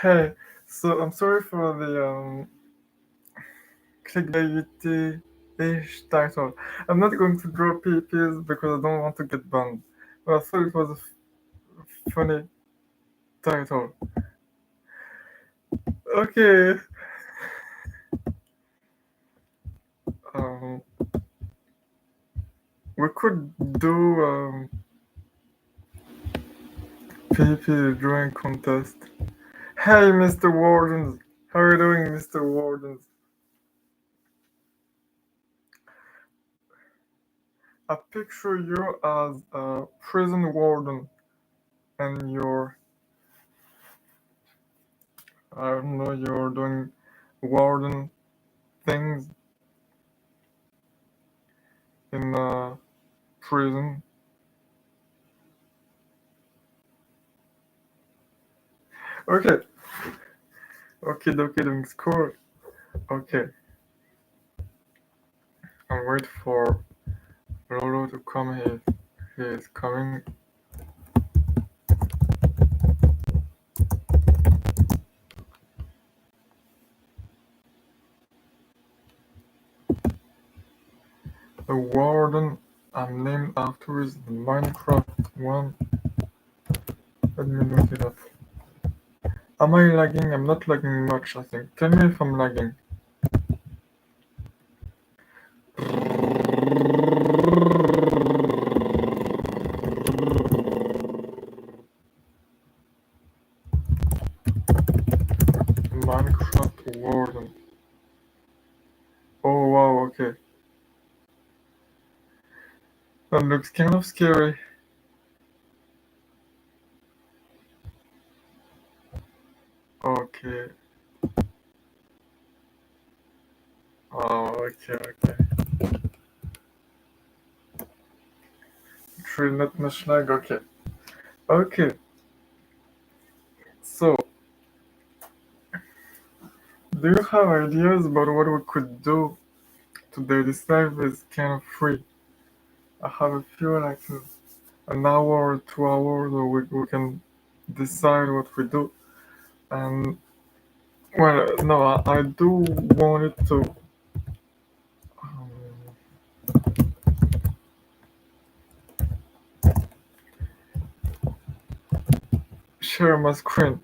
Hey, so I'm sorry for the clickbaity-ish title. I'm not going to draw PPs because I don't want to get banned. But I thought it was a funny title. Okay, um, we could do PP drawing contest. Hey, Mr. Wardens, how are you doing, Mr. Wardens? I picture you as a prison warden, and I don't know, you're doing warden things in a prison. Okay, okay, okay, doing score. Okay, I'm waiting for Lolo to come here. He is coming. The warden I'm named after is the Minecraft one. Let me look it up. Am I lagging? I'm not lagging much, I think. Tell me if I'm lagging. Minecraft warden. Oh wow, okay. That looks kind of scary. Okay. Oh, okay, okay. True, not much lag, okay. Okay, so do you have ideas about what we could do today? This live is kind of free. I have a few, like an hour or 2 hours, or we can decide what we do. And, well, no, I do want it to um, share my screen.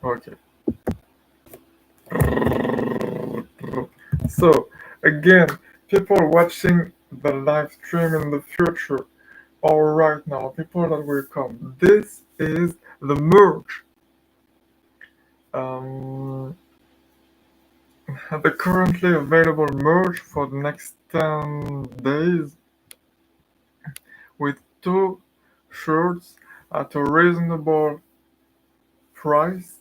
Okay. So, again, people watching the live stream in the future or right now, people that will come. This is the merge. Um, the currently available merge for the next 10 days with two shirts at a reasonable price,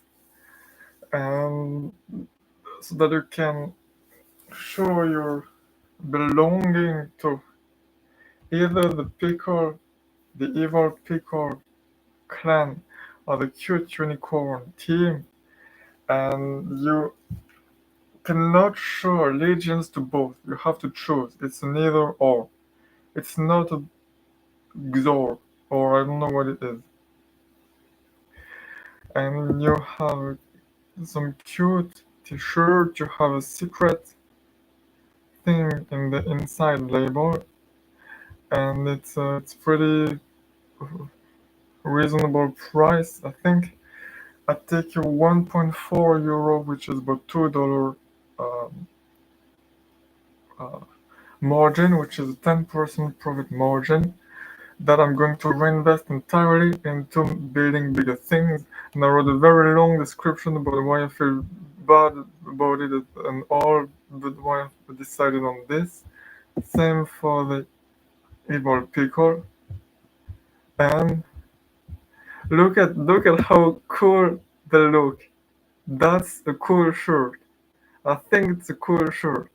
and so that you can show your belonging to either the pickle, the evil pickle clan, or the cute unicorn team, and you cannot show allegiance to both. You have to choose. It's an either or. It's not a XOR, or I don't know what it is. And you have some cute t-shirt. You have a secret thing in the inside label, and it's pretty reasonable price. I think I take a 1.4 euro, which is about $2 um, uh, margin, which is a 10% profit margin that I'm going to reinvest entirely into building bigger things. And I wrote a very long description about why I feel bad about it and all, but why I decided on this. Same for the evil pickle. And look at how cool the look. That's a cool shirt. I think it's a cool shirt.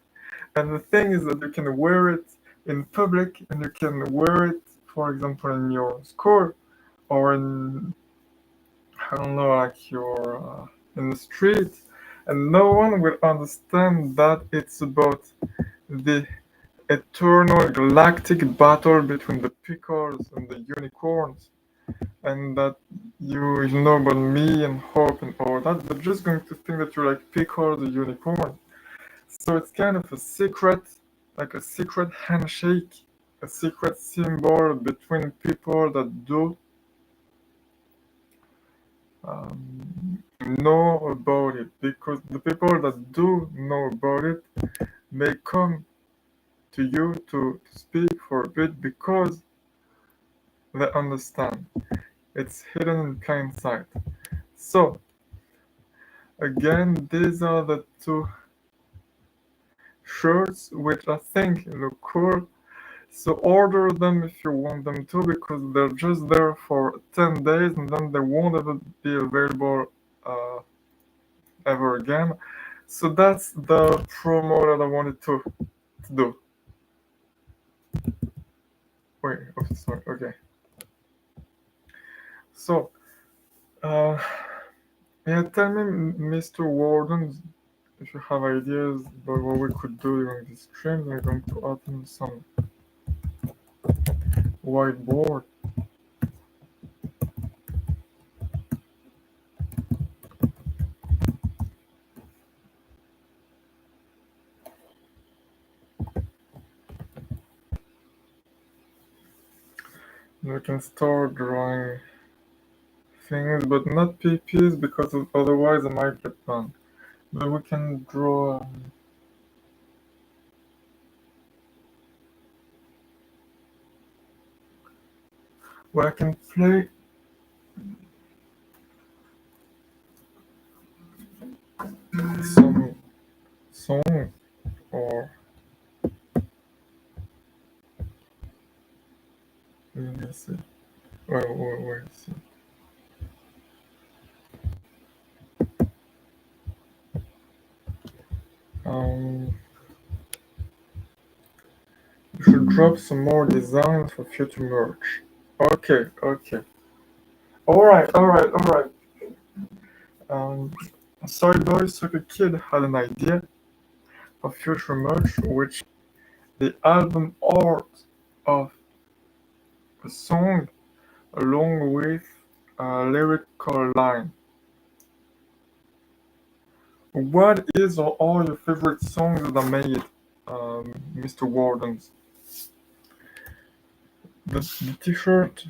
And the thing is that you can wear it in public, and you can wear it, for example, in your school or in, I don't know, like you're in the street, and no one will understand that it's about the eternal galactic battle between the pickles and the unicorns. and that you know about me and hope and all that, they're just going to think that you're like Pickle the unicorn. So it's kind of a secret, like a secret handshake, a secret symbol between people that do know about it, because the people that do know about it may come to you to speak for a bit because they understand. It's hidden in plain sight. So, again, these are the two shirts which I think look cool. So order them if you want them to, because they're just there for 10 days and then they won't ever be available uh, ever again. So that's the promo that I wanted to do. Wait, oh, sorry, okay. So, uh, yeah, tell me, Mr. Warden, if you have ideas about what we could do during this stream. I'm going to open some whiteboard. We can start drawing things, but not PPs because otherwise I might get banned. But we can draw. Well, I can play some song or let me see. Wait, see. Um, you should drop some more designs for future merch. Okay. All right. Um, Sorry Boy Soccer Kid had an idea for future merch, which the album art of a song along with a lyrical line. What is or all your favorite songs that are made, Mr. Wardens? The t-shirt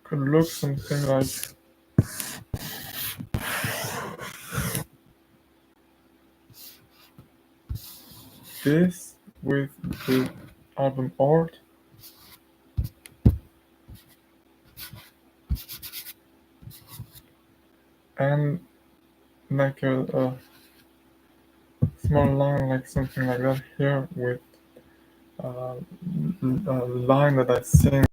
could look something like this with the album art. And like a small line, like something like that here with a line that I sing.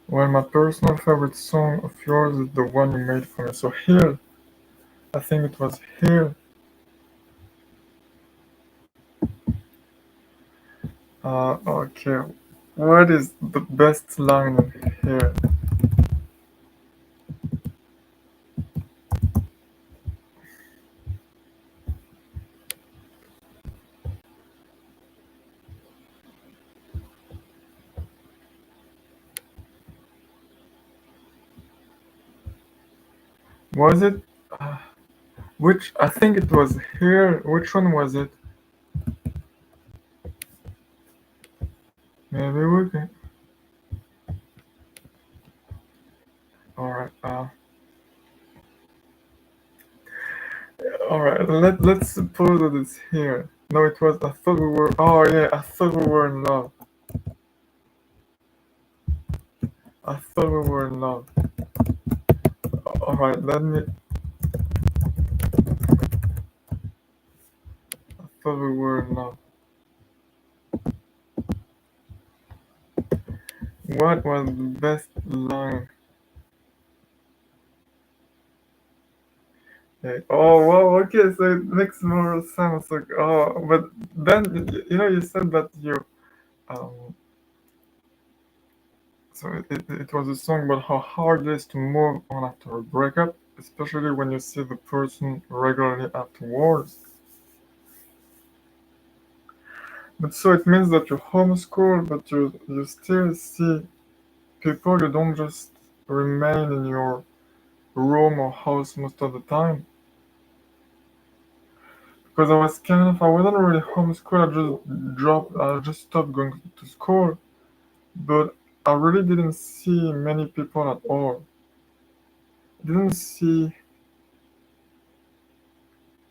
Well, my personal favorite song of yours is the one you made for me. So here, I think it was here. Okay. What is the best line in here? Was it? Which I think it was here. Which one was it? Maybe we can. All right. All right. Let's suppose that it's here. No, it was. I thought we were. Oh yeah, I thought we were in love. I thought we were in love. All right. Let me. I thought we were in love. What was the best line? Yeah. Oh wow. Okay. So it makes more sense. Like oh, but then you said that you um. So it was a song about how hard it is to move on after a breakup, especially when you see the person regularly afterwards. But so it means that you homeschool, but you still see people. You don't just remain in your room or house most of the time. Because I wasn't really homeschooled. I just stopped going to school. But I really didn't see many people at all. I didn't see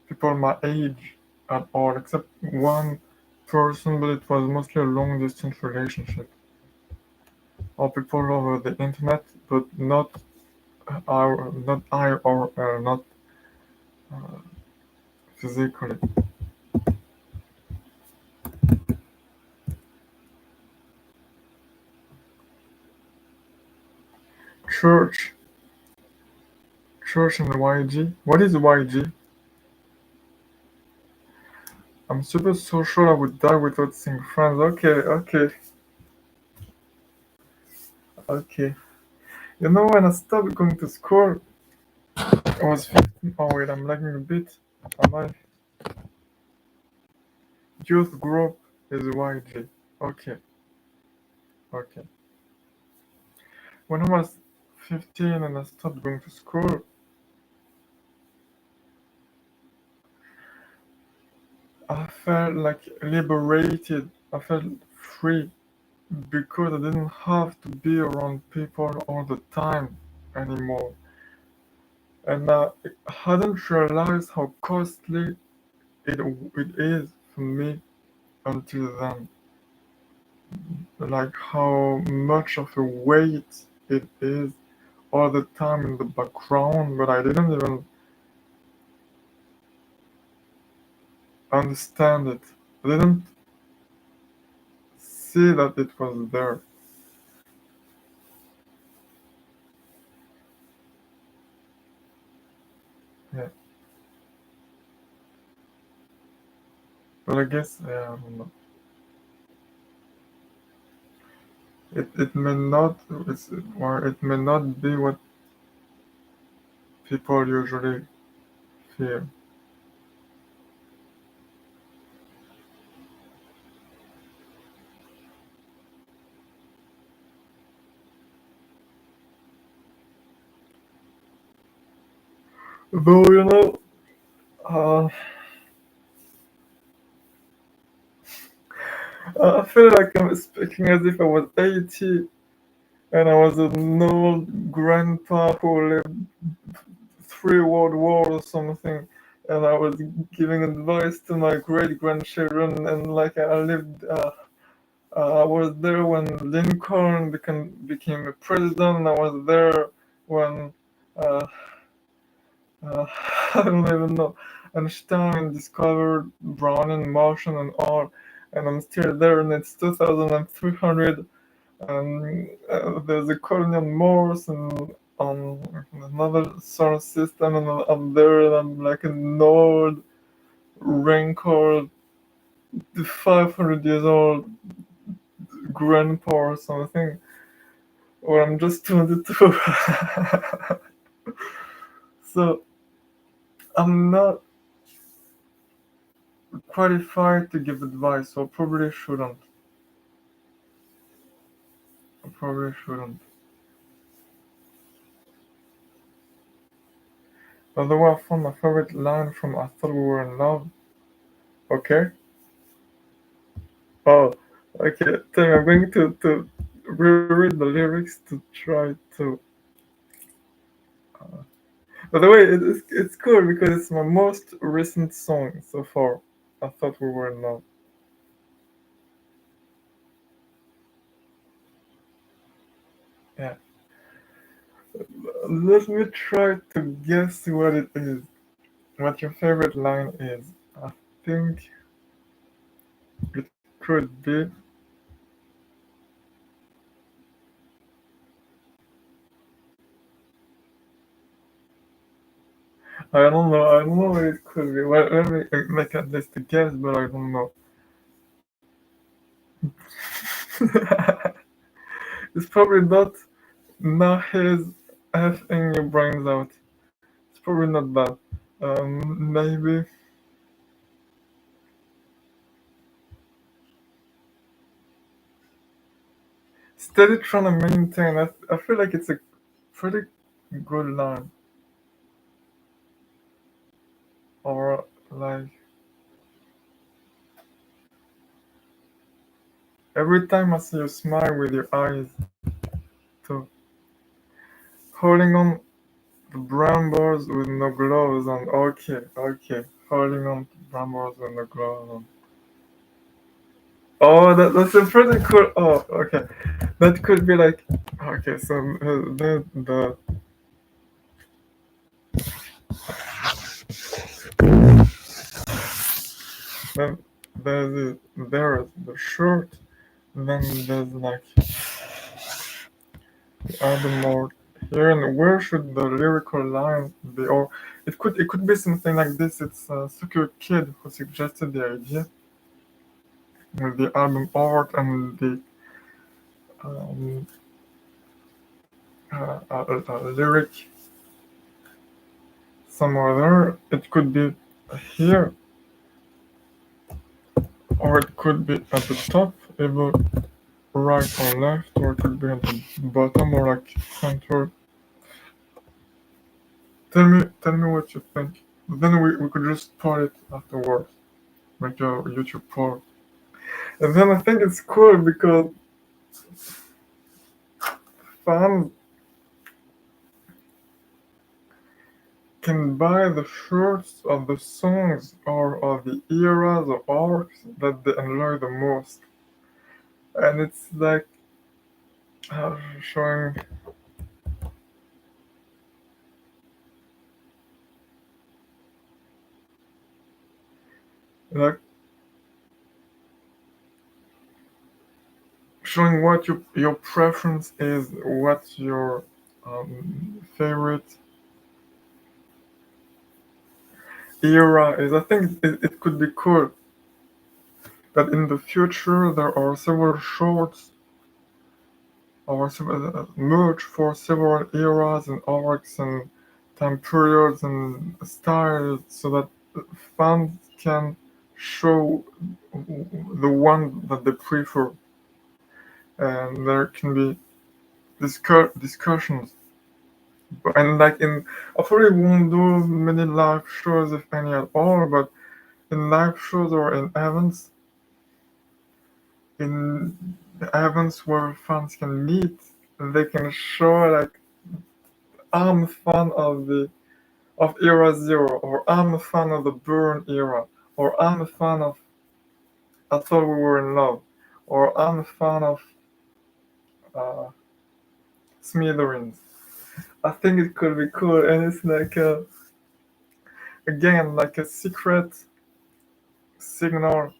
people my age at all, except one person, but it was mostly a long distance relationship. Or people over the internet, but not I or not uh, physically. Church, church and YG. What is YG? I'm super social. I would die without seeing friends. Okay, okay, okay. You know, when I stopped going to school, I was 15. Oh wait, I'm lagging a bit. Am I? Youth group is YG. Okay, okay. When I was 15 and I stopped going to school, I felt like liberated. I felt free because I didn't have to be around people all the time anymore. And I hadn't realized how costly it is for me until then. Like how much of a weight it is all the time in the background, but I didn't even understand it. I didn't see that it was there. Yeah. But I guess, yeah, I don't know. It may not, or it may not be what people usually feel. Though, uh, I feel like I'm speaking as if I was 80 and I was an old grandpa who lived three world wars or something, and I was giving advice to my great grandchildren, and like I lived. I was there when Lincoln became a president. I was there when uh, uh, I don't even know, Einstein discovered Brownian motion and all, and I'm still there, and it's 2300. There's a colony on Mars and on another solar system, and I'm there, and I'm like an old, wrinkled, 500 years old grandpa or something, or I'm just 22. So I'm not qualified to give advice, so probably shouldn't. I probably shouldn't. By the way, I found my favorite line from I Thought We Were in Love. Okay? Oh, okay. Tell me, I'm going to reread the lyrics to try to. By the way, it's cool because it's my most recent song so far. I Thought We Were in Love. Yeah. Let me try to guess what it is. What your favorite line is. I think it could be. I don't know. I don't know what it could be. Well, let me make at least a guess, but I don't know. It's probably not his effing your brains out. It's probably not that. Maybe Steady trying to maintain. I feel like it's a pretty good line. Or like every time I see you smile with your eyes too. Holding on the brown balls with no gloves on. Okay, okay. Holding on to brown balls with no gloves on. Oh, that's a pretty cool. Oh, okay. That could be like. Okay, so then there's the shirt. Then there's like the album art here, and where should the lyrical line be? Or it could be something like this. It's Suki Kid who suggested the idea with the album art and the um, lyric somewhere there. It could be here, or it could be at the top, either right or left, or it could be at the bottom or like center. Tell me what you think. Then we could just put it afterwards, make a YouTube poll. And then I think it's cool because fans can buy the shirts of the songs or of the eras or arcs that they enjoy the most. And it's like showing like showing what your preference is, what your favorite era is. I think it could be cool that in the future there are several shorts or merge for several eras and arcs and time periods and styles so that fans can show the one that they prefer, and there can be discussions. And like in, I probably won't do many live shows if any at all, but in live shows or in events where fans can meet, they can show like I'm a fan of Era Zero, or I'm a fan of the Burn era, or I'm a fan of I Thought We Were in Love, or I'm a fan of uh, Smithereens. I think it could be cool, and it's like again like a secret signal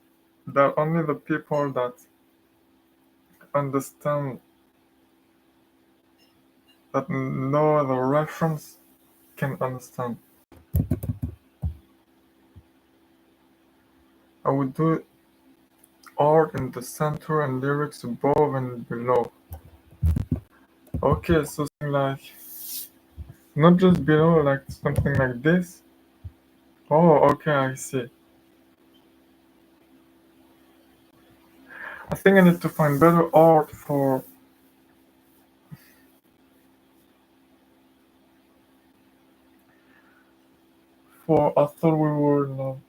that only the people that understand, that know the reference, can understand. I would do art in the center and lyrics above and below. Okay, so something like not just below, like something like this. Oh, okay, I see. I think I need to find better art for I Thought We Were in Love.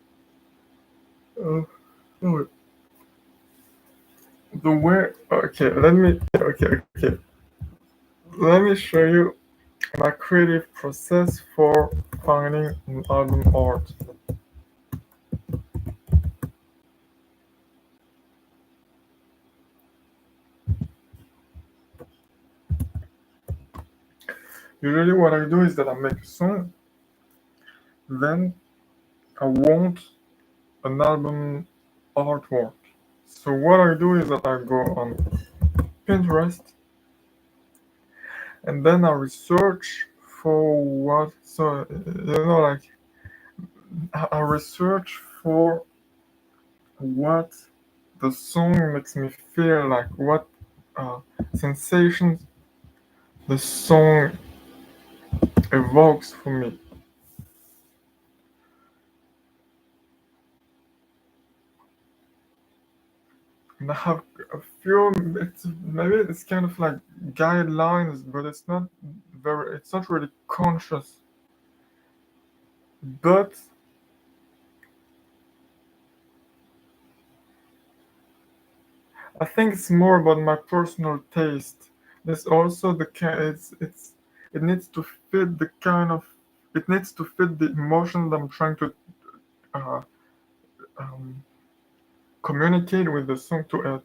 Oh, the way. Okay, okay. Let me show you my creative process for finding an album art. Usually, what I do is that I make a song, then I want an album artwork. So what I do is that I go on Pinterest and then I research for what. So like I research for what the song makes me feel like, what uh, sensations the song evokes for me. and I have a few. Maybe it's kind of like guidelines, but it's not really conscious. But I think it's more about my personal taste. There's also the kind. It needs to fit the kind of. It needs to fit the emotion that I'm trying to uh, um, communicate with the song to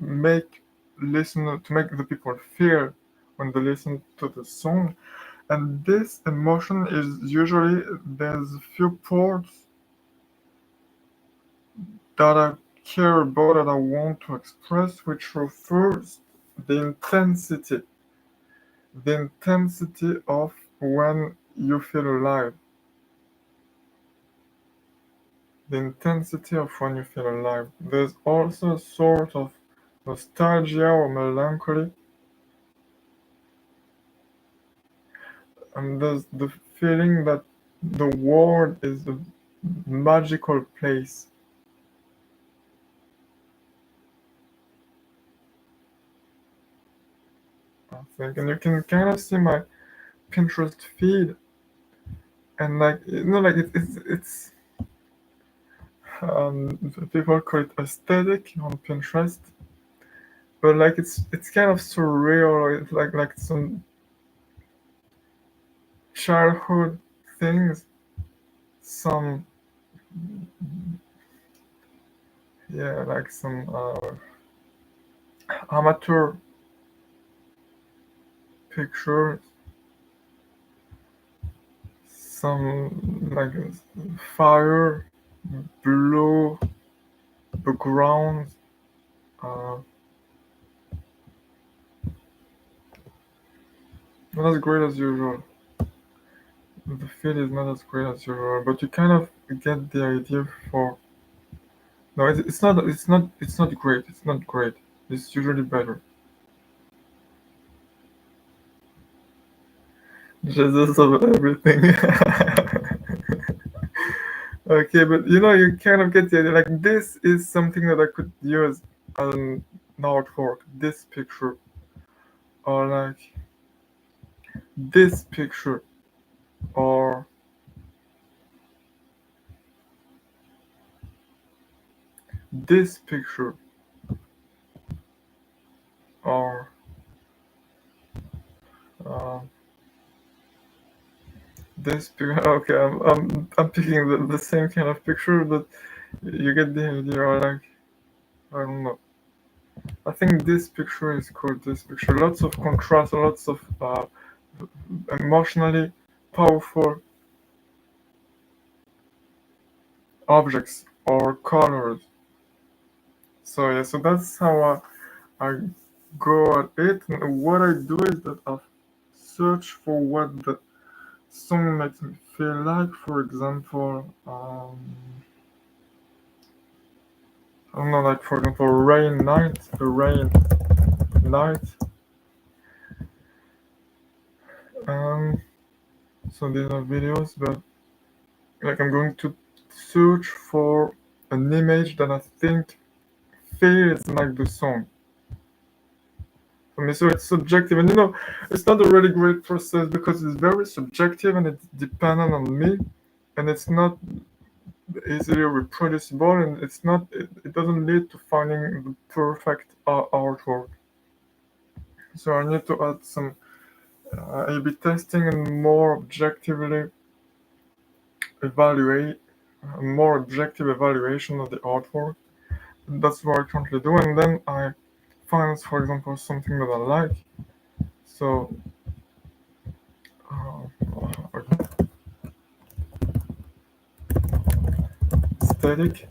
make to make the people feel when they listen to the song. And this emotion is usually there's a few parts that I care about that I want to express, which refers the intensity of when you feel alive, the intensity of when you feel alive. There's also a sort of nostalgia or melancholy, and there's the feeling that the world is a magical place. I think, and you can kind of see my Pinterest feed, and like like it's people call it aesthetic on Pinterest, but like it's kind of surreal. It's like some childhood things, some yeah, like some amateur pictures, some like fire, blue backgrounds. Uh, not as great as usual. The feel is not as great as usual, but you kind of get the idea for. No, it's not. It's not great. It's not great. It's usually better. Jesus of everything. Okay, but you kind of get the idea. Like this is something that I could use as an artwork. This picture, or like this picture, or this picture, or uh, this picture. Okay, I'm picking the same kind of picture, but you get the idea. Or like I don't know. I think this picture is called this picture. Lots of contrast, lots of emotionally powerful objects or colors. So yeah, so that's how I go at it. And what I do is that I search for what the song makes me feel like. For example, I don't know, like for example, rain night. Um, so these are videos, but like I'm going to search for an image that I think feels like the song for me. So it's subjective, and it's not a really great process because it's very subjective and it's dependent on me, and it's not easily reproducible, and it doesn't lead to finding the perfect artwork. So I need to add some A/B testing and evaluate a more objective evaluation of the artwork. That's what I currently do, and then I find, for example, something that I like. So, okay. Aesthetic.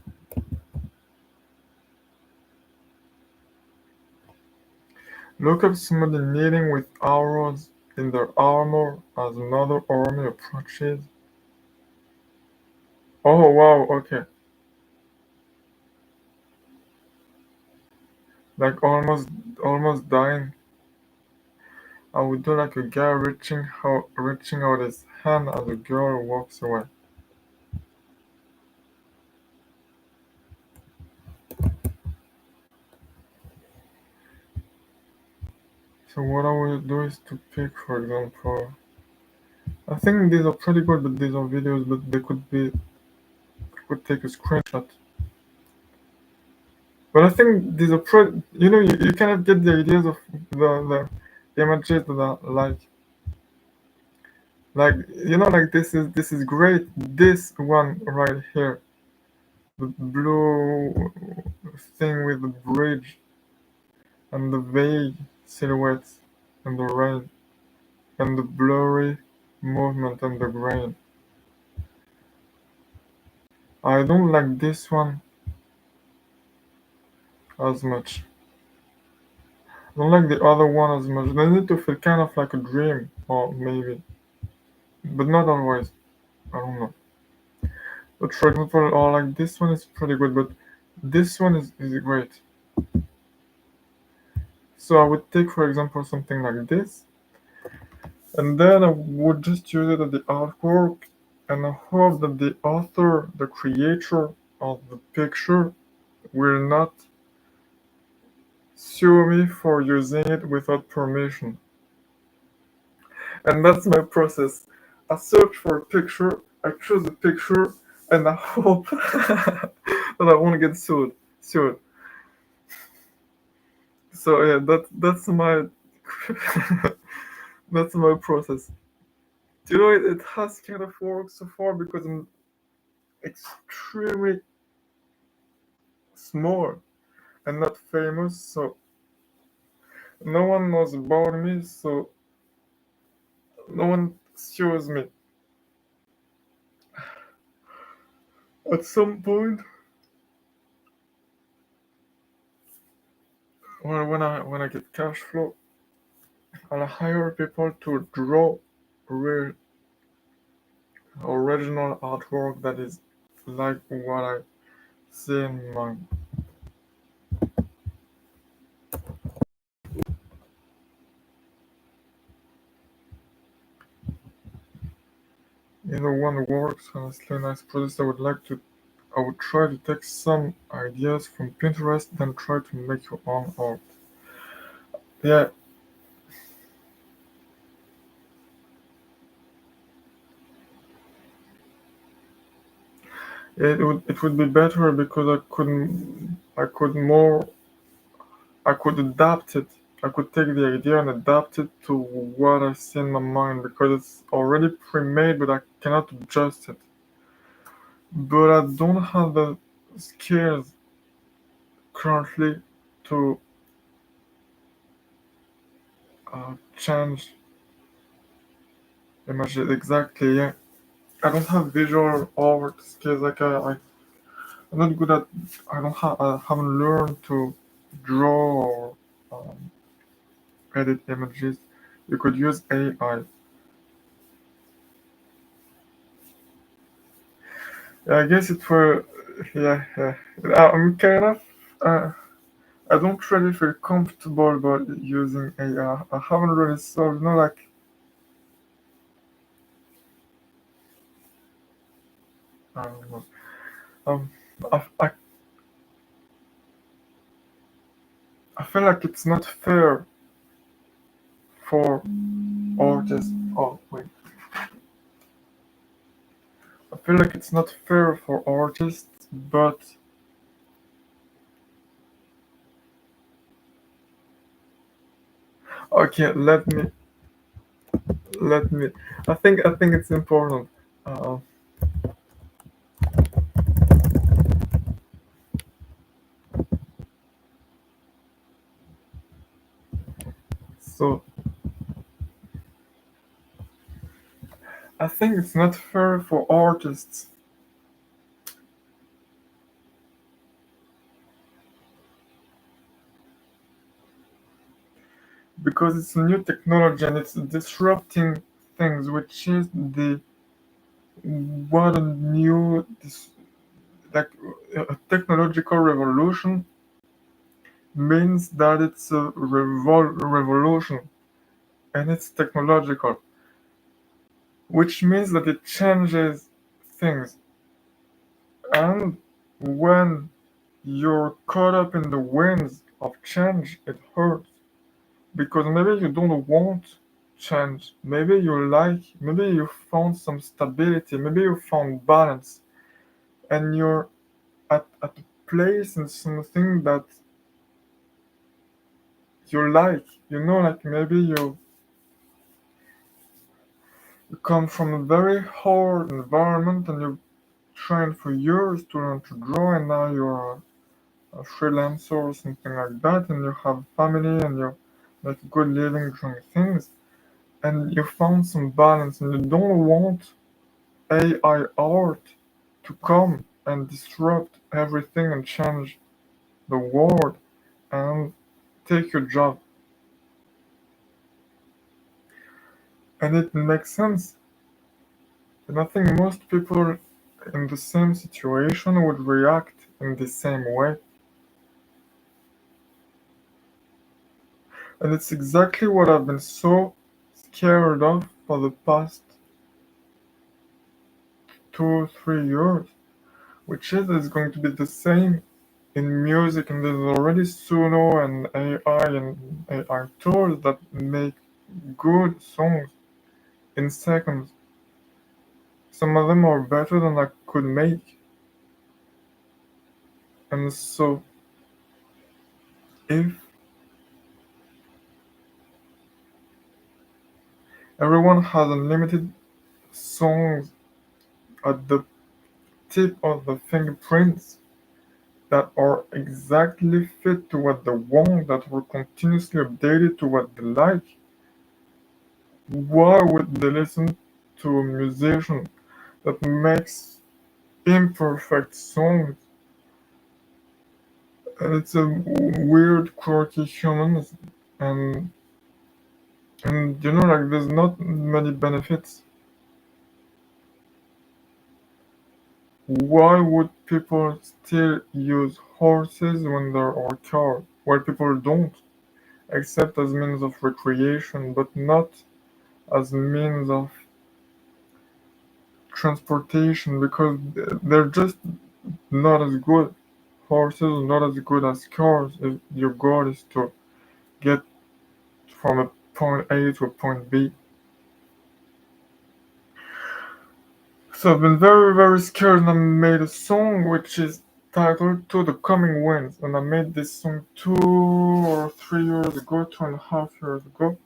Look up somebody kneeling with arrows in their armor as another army approaches. Oh wow, okay. Like almost dying. I would do like a guy reaching out his hand as a girl walks away. So what I will do is to pick, for example, I think these are pretty good, but these are videos, but they could be, I could take a screenshot. But I think these are pretty, you kind of get the ideas of the images that are like this is great. This one right here, the blue thing with the bridge and the vague silhouettes and the rain and the blurry movement and the grain. I don't like this one as much. I don't like the other one as much. They need to feel kind of like a dream, or maybe, but not always. I don't know. But for example, or like this one is pretty good, but this one is great. So I would take, for example, something like this, and then I would just use it as the artwork, and I hope that the author, the creator of the picture, will not sue me for using it without permission. And that's my process. I search for a picture, I choose a picture, and I hope that I won't get sued. So yeah, that's my that's my process. It has kind of worked so far because I'm extremely small and not famous, so no one knows about me, so no one sues me. At some point, when I get cash flow, I'll hire people to draw real original artwork that is like what I see in mind. Either one works, honestly. Nice process. I would try to take some ideas from Pinterest, then try to make your own art. Yeah, it would be better because I could adapt it. I could take the idea and adapt it to what I see in my mind because it's already pre-made, but I cannot adjust it. But I don't have the skills currently to change images exactly. Yeah, I don't have visual art skills. I'm not good at. I haven't learned to draw or um, edit images. You could use AI. Yeah, I guess it were. Yeah, yeah. I'm kind of. I don't really feel comfortable about using AI. I haven't really solved. Like I don't know. Um, I I feel like it's not fair for artists. Oh wait, I feel like it's not fair for artists, but okay, let me. I think it's important. Uh, so I think it's not fair for artists because it's a new technology and it's disrupting things, which is the what a new like a technological revolution means that it's a revolution and it's technological, which means that it changes things. And when you're caught up in the winds of change, it hurts. because maybe you don't want change. Maybe you found some stability, maybe you found balance, and you're at a place in something that you like. Like maybe you come from a very hard environment and you trained for years to learn to draw, and now you're a freelancer or something like that, and you have family and you make a good living doing things, and you found some balance, and you don't want AI art to come and disrupt everything and change the world and take your job. And it makes sense. And I think most people in the same situation would react in the same way. And it's exactly what I've been so scared of for the past 2, 3 years, which is it's going to be the same in music, and there's already Suno and AI tools that make good songs in seconds. Some of them are better than I could make. And so if everyone has unlimited songs at the tip of the fingerprints that are exactly fit to what they want, that were continuously updated to what they like, why would they listen to a musician that makes imperfect songs? And it's a weird, quirky human, and like there's not many benefits. Why would people still use horses when there are cars? Why people don't, except as means of recreation, but not as means of transportation, because they're just not as good. Horses are not as good as cars if your goal is to get from a point A to a point B. So I've been very, very scared, and I made a song which is titled To the Coming Winds. And I made this song 2 or 3 years ago, 2.5 years ago.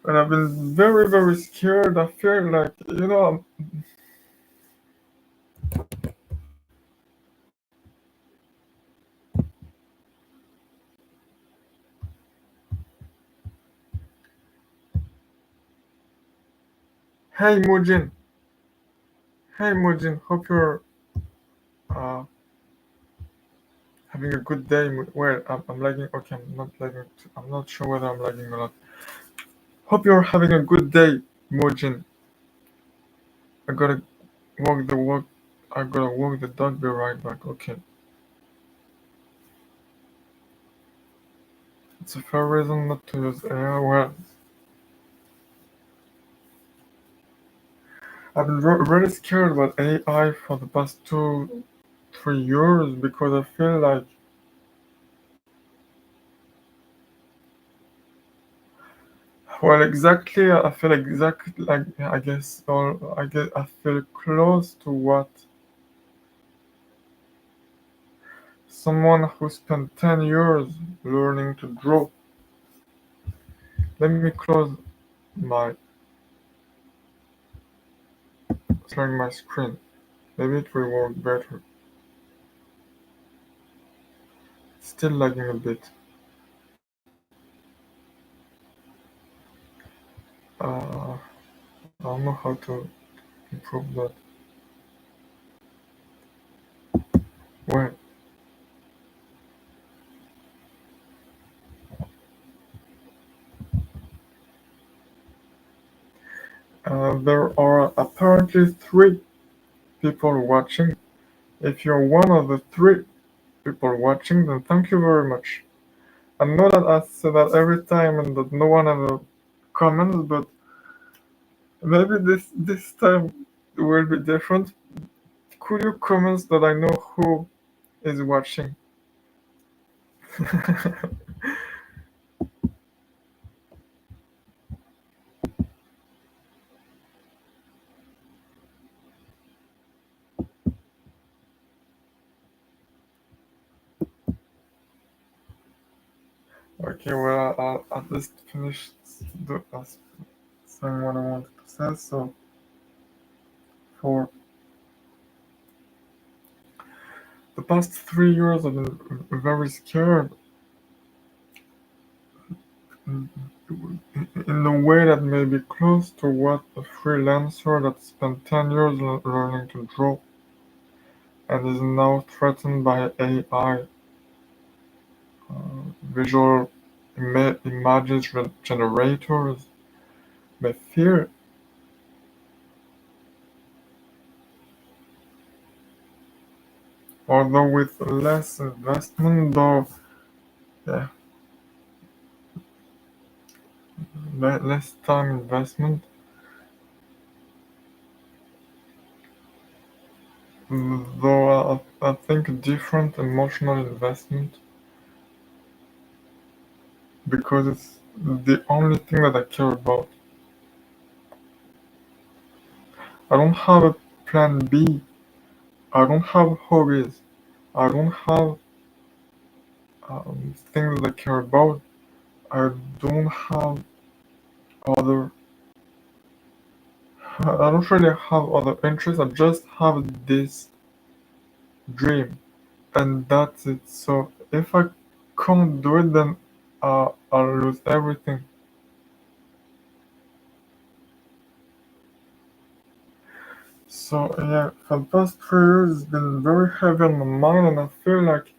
And I've been very, very scared. I feel like, hey Mujin, hey Mujin, hope you're uh, having a good day. Well, I'm lagging. Okay, I'm not lagging. I'm not sure whether I'm lagging or not. Hope you're having a good day, Mujin. I gotta walk the walk. I gotta walk the dog. Be right back. Okay. It's a fair reason not to use AI. Well, I've been really scared about AI for the past 2, 3 years because I feel like, well, exactly, I feel exactly like, I guess, or I feel close to what someone who spent 10 years learning to draw. Let me close my, sharing my screen. Maybe it will work better. Still lagging a bit. Uh, I don't know how to improve that. Well, there are apparently 3 people watching. If you're one of the 3 people watching, then thank you very much. I know that I say that every time and that no one ever comments, but maybe this time will be different. Could you comment that I know who is watching? Okay, well, I'll at least finish saying what I wanted to say. So, for the past 3 years, I've been very scared in in a way that may be close to what a freelancer that spent 10 years learning to draw and is now threatened by AI, visual images generators, may fear. Although with less investment, though, yeah, less time investment, though I think different emotional investment because it's the only thing that I care about. I don't have a plan B. I don't have hobbies. I don't have things that I care about. I don't have other. I don't really have other interests. I just have this dream, and that's it. So if I can't do it, then I'll lose everything. So yeah, for the past 3 years, it's been very heavy on my mind, and I feel like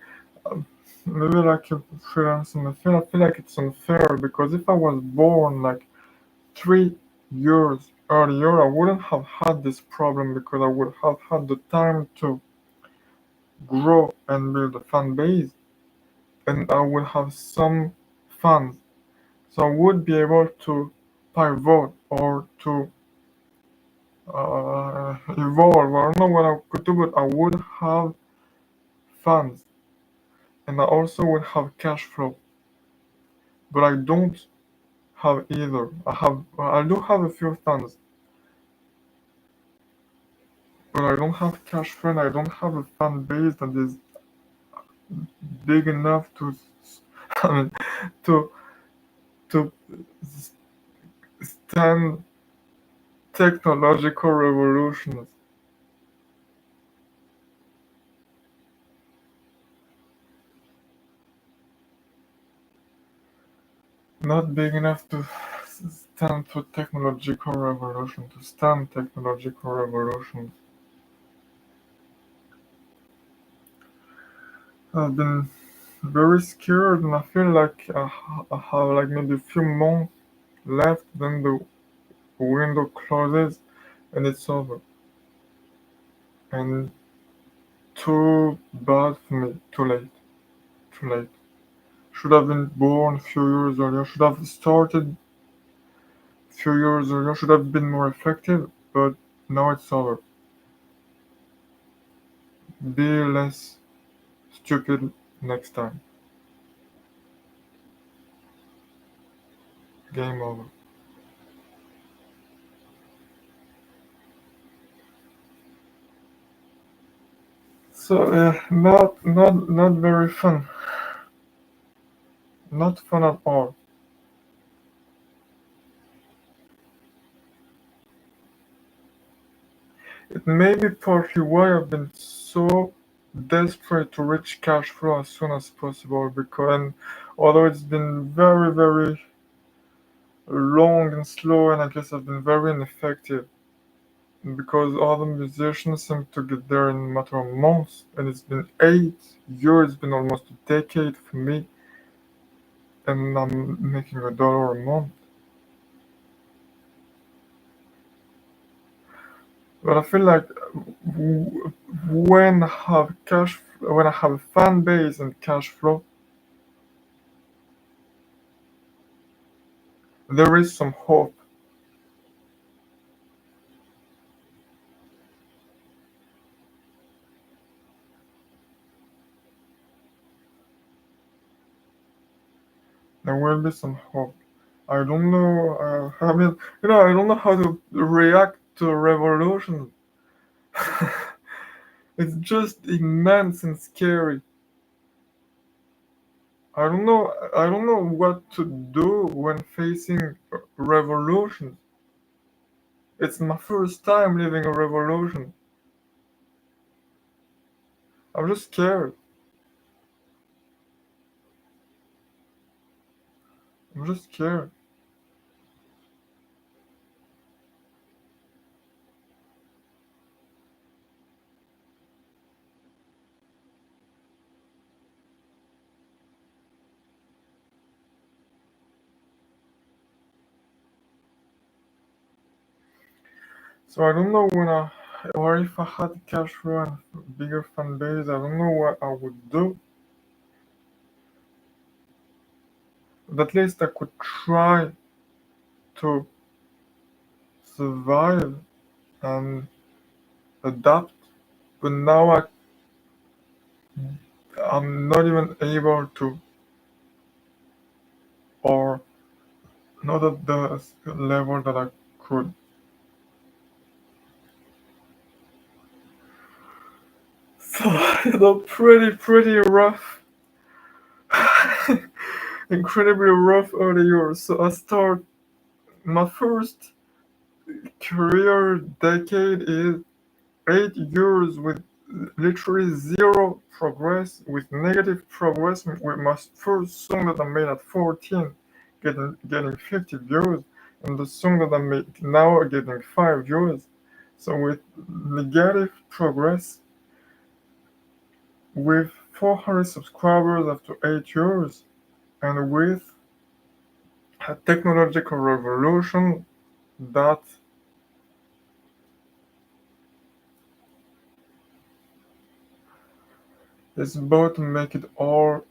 um, maybe like a freelancer. I feel like it's unfair because if I was born like 3 years earlier, I wouldn't have had this problem because I would have had the time to grow and build a fan base, and I would have some fans. So I would be able to pivot or to evolve. I don't know what I could do, but I would have fans and I also would have cash flow. But I don't have either. I do have a few fans, but I don't have cash flow and I don't have a fan base that is big enough to I mean, to to stand technological revolutions. Not big enough to stand for technological revolution, to stand technological revolutions. I've been very scared and I feel like I have like maybe a few months left, then the window closes and it's over. And too bad for me, too late, too late. Should have been born a few years earlier, should have started a few years earlier, should have been more effective, but now it's over. Be less stupid next time. Game over. So not very fun. Not fun at all. It may be partly why I've been so desperate to reach cash flow as soon as possible because and although it's been very long and slow and I guess I've been very ineffective because other musicians seem to get there in a matter of months and it's been 8 years, it's been almost a decade for me and I'm making $1 a month. But I feel like when I have a fan base and cash flow, there is some hope. there will be some hope. I don't know. I mean, I don't know how to react to a revolution. It's just immense and scary. I don't know what to do when facing revolutions. It's my first time living a revolution. I'm just scared. I'm just scared. So I don't know or if I had cash flow and bigger fan base, I don't know what I would do. But at least I could try to survive and adapt. But now I'm not even able to, or not at the level that I could. So pretty rough, incredibly rough early years. So I start my first career decade is 8 years with literally zero progress, with negative progress, with my first song that I made at 14 getting 50 views, and the song that I make now are getting 5 views. So with negative progress, with 400 subscribers after 8 years, and with a technological revolution that is about to make it all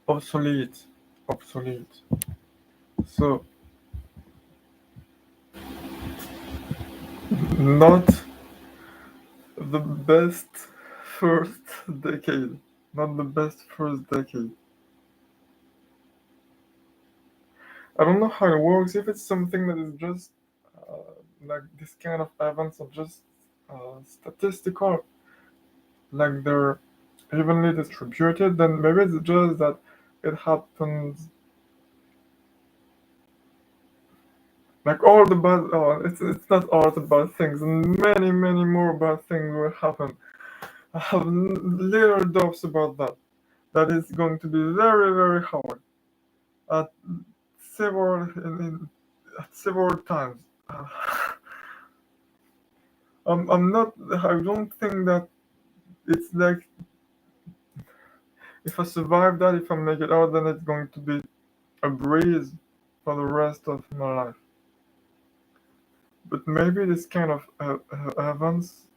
obsolete. Obsolete. So, not the best first decade. Not the best first decade. I don't know how it works. If it's something that is just like this kind of events are just statistical, like they're evenly distributed, then maybe it's just that it happens. Like all the bad, it's not all the bad things, and many more bad things will happen. I have little doubts about that. That is going to be very hard at several at several times. I'm not. I don't think that it's like if I survive that, if I make it out, then it's going to be a breeze for the rest of my life. But maybe this kind of events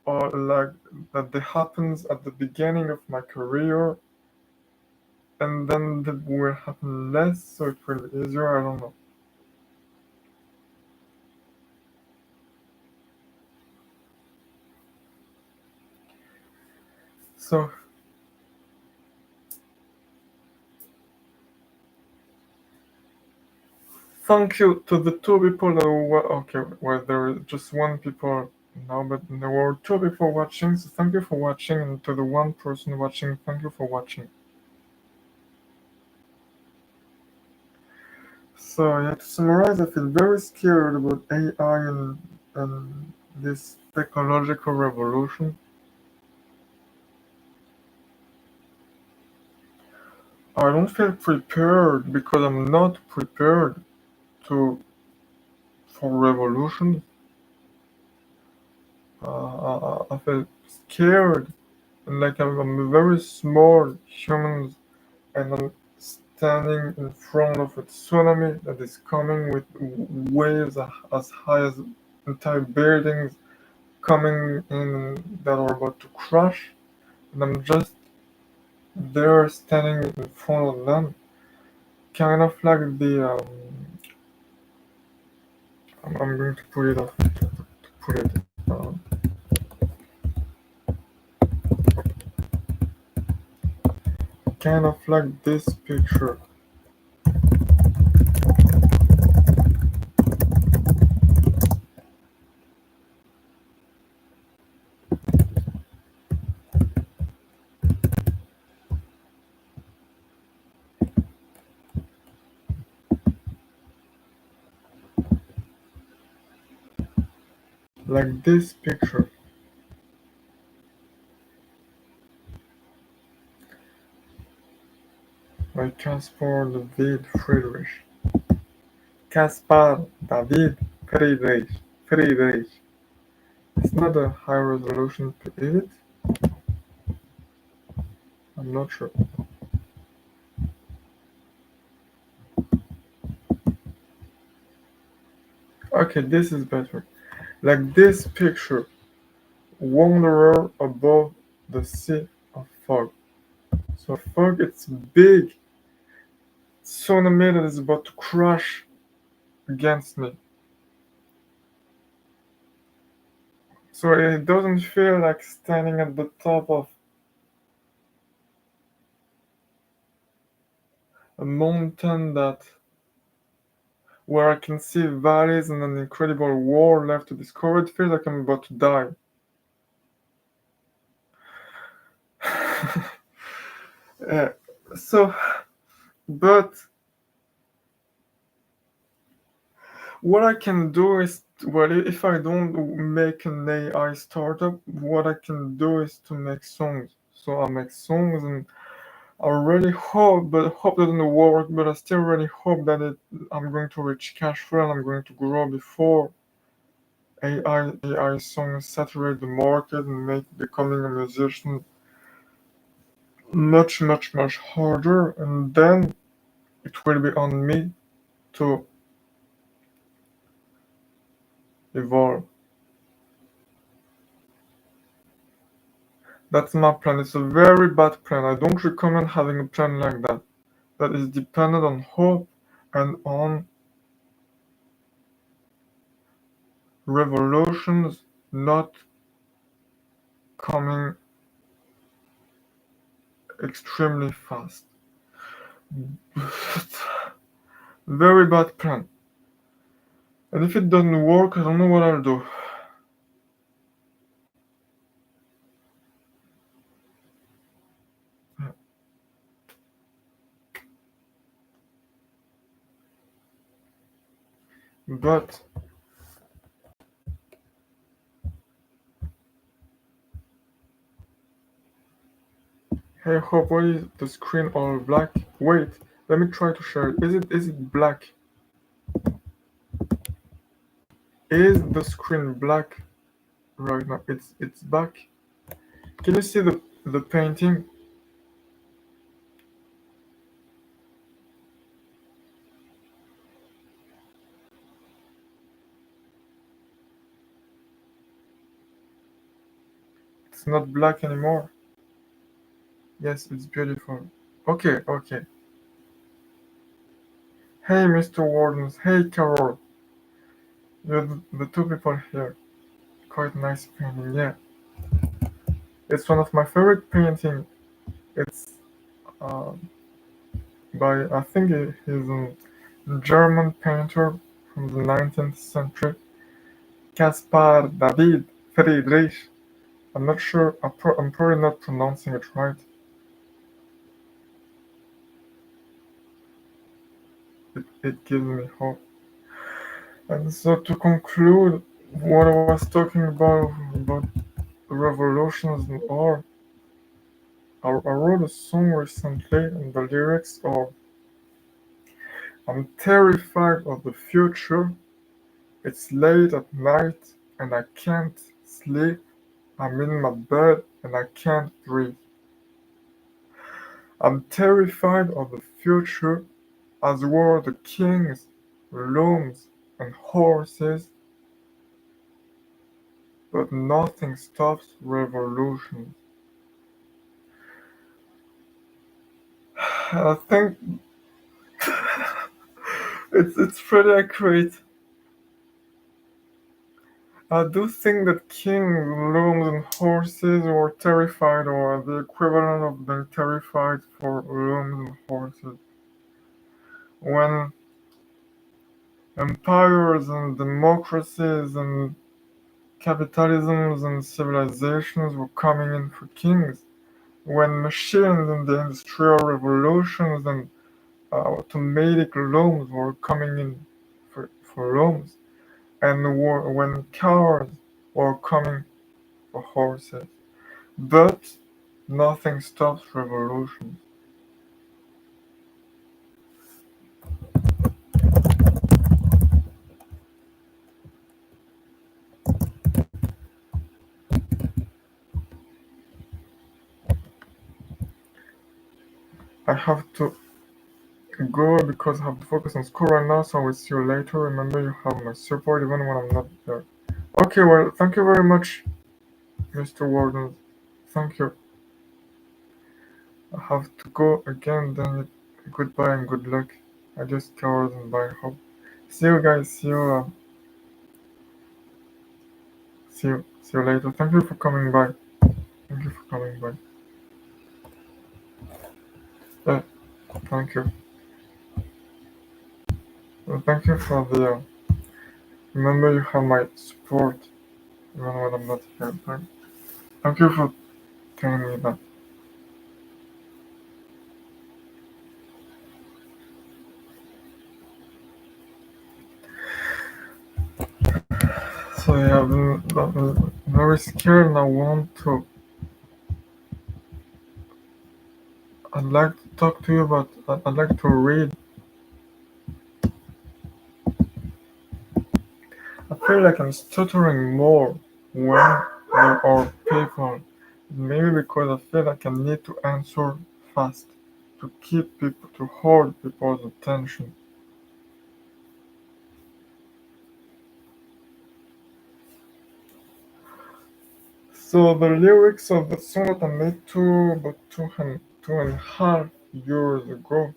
or like that happens at the beginning of my career and then that will happen less so it will be easier. I don't know. So thank you to the two people that were okay. Well, there is just one people now, but there were two people watching. So thank you for watching, and to the one person watching, thank you for watching. So yeah, to summarize, I feel very scared about AI and this technological revolution. I don't feel prepared because I'm not prepared to for revolution. I feel scared and like I'm a very small human and I'm standing in front of a tsunami that is coming with waves as high as entire buildings coming in that are about to crash. And I'm just there standing in front of them, kind of like the I'm going to put it up. Put it kind of like this picture. Like this picture. By Caspar David Friedrich. Caspar David Friedrich. Friedrich. It's not a high resolution, is it? I'm not sure. Okay, this is better. Like this picture. Wanderer above the sea of fog. So fog, it's big. Tsunami that is about to crash against me. So it doesn't feel like standing at the top of a mountain that where I can see valleys and an incredible world left to discover. It feels like I'm about to die. Uh, so, but what I can do is, well, if I don't make an AI startup, what I can do is to make songs. So I make songs, and I really hope, but hope doesn't work. But I still really hope that I'm going to reach cash flow and I'm going to grow before AI songs saturate the market and make becoming a musician much harder. And then it will be on me to evolve. That's my plan. It's a very bad plan. I don't recommend having a plan like that. That is dependent on hope and on revolutions not coming extremely fast. Very bad plan. And if it doesn't work, I don't know what I'll do. But hey, hope, why is the screen all black? Wait, let me try to share it. Is it black? Is the screen black right now? It's black. Can you see the painting? It's not black anymore. Yes, it's beautiful. Okay, okay. Hey, Mr. Wardens. Hey, Carol. You're the two people here. Quite nice painting, yeah. It's one of my favorite painting. It's uh, by, I think he's a German painter from the 19th century, Caspar David Friedrich. I'm not sure, I'm probably not pronouncing it right. It gives me hope. And so to conclude what I was talking about revolutions and art, I wrote a song recently, and the lyrics are: I'm terrified of the future. It's late at night and I can't sleep. I'm in my bed and I can't breathe. I'm terrified of the future as were the kings, looms, and horses, but nothing stops revolution. I think it's pretty accurate. I do think that kings, looms, and horses were terrified, or the equivalent of being terrified for looms and horses. When empires and democracies and capitalisms and civilizations were coming in for kings, when machines and the industrial revolutions and automatic looms were coming in for looms, and when cars were coming for horses. But nothing stops revolutions. I have to go because I have to focus on school right now, so I will see you later. Remember, you have my support even when I'm not there. Okay, well, thank you very much, Mr. Warden. Thank you. I have to go again, then goodbye and good luck. I just covered and bye. Hope. See you guys. See you later. Thank you for coming by. Thank you for coming by. Yeah, thank you. Thank you for the. Remember, you have my support even when I'm not here. Thank you for telling me that. So yeah, I'm very scared and I want to. I'd like to talk to you, but I'd like to read. I feel like I'm stuttering more when there are people. Maybe because I feel like I need to answer fast to keep people, to hold people's attention. So the lyrics of the song that I made two and a half years ago,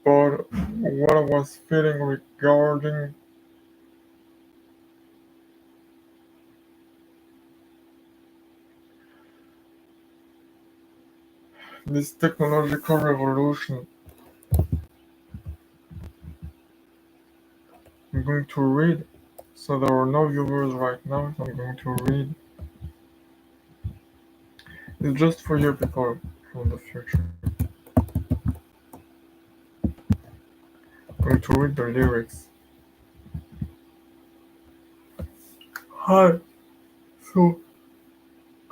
but what I was feeling regarding this technological revolution. I'm going to read. So there are no viewers right now, so I'm going to read. It's just for you people from the future. I'm going to read the lyrics. Hi. So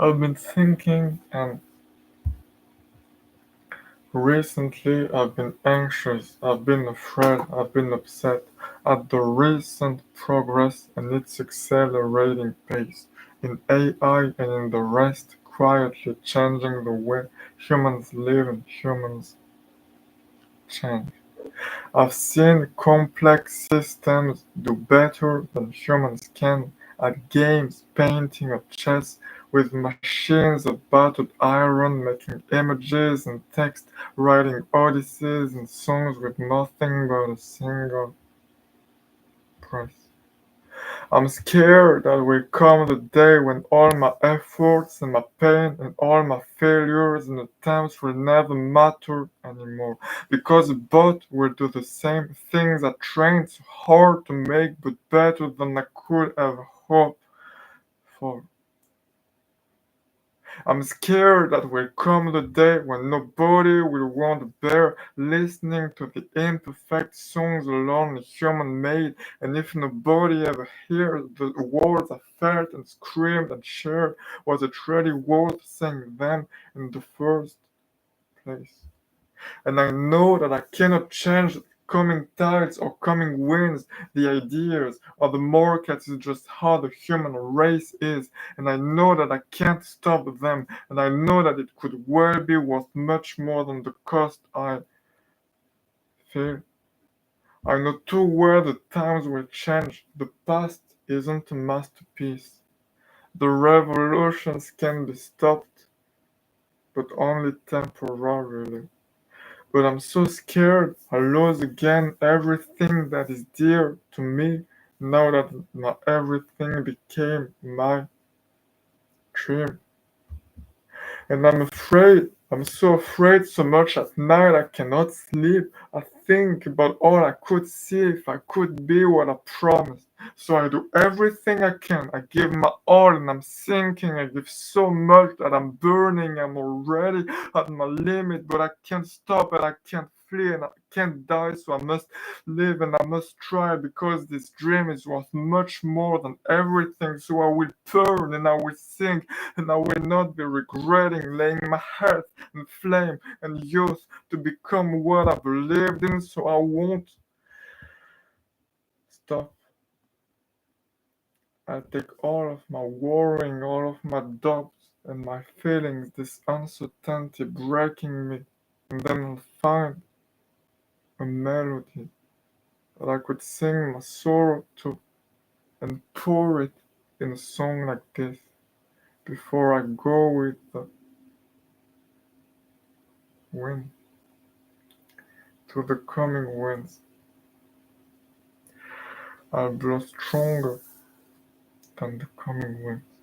I've been thinking, and recently I've been anxious, I've been afraid, I've been upset at the recent progress and its accelerating pace in AI and in the rest, quietly changing the way humans live and humans change. I've seen complex systems do better than humans can at games, painting, or chess, with machines of battered iron making images and text, writing odysseys and songs with nothing but a single press. I'm scared that will come the day when all my efforts and my pain and all my failures and attempts will never matter anymore. Because a bot will do the same things I trained so hard to make, but better than I could ever hope for. I'm scared that will come the day when nobody will want to bear listening to the imperfect songs alone a human made, and if nobody ever hears the words I felt and screamed and shared, was it really worth saying them in the first place? And I know that I cannot change coming tides or coming winds, the ideas or the markets is just how the human race is, and I know that I can't stop them, and I know that it could well be worth much more than the cost I feel. I know too well the times will change. The past isn't a masterpiece. The revolutions can be stopped, but only temporarily. But I'm so scared I lose again everything that is dear to me, now that everything became my dream. And I'm afraid, I'm so afraid so much at night I cannot sleep. I think about all I could see if I could be what I promised. So I do everything I can. I give my all and I'm sinking. I give so much that I'm burning. I'm already at my limit, but I can't stop and I can't flee and I can't die. So I must live and I must try because this dream is worth much more than everything. So I will burn and I will sing and I will not be regretting laying my heart in flame and youth to become what I believed in, so I won't stop. I take all of my worrying, all of my doubts and my feelings, this uncertainty breaking me, and then I'll find a melody that I could sing my sorrow to and pour it in a song like this before I go with the wind to the coming winds. I'll blow stronger than the coming winds.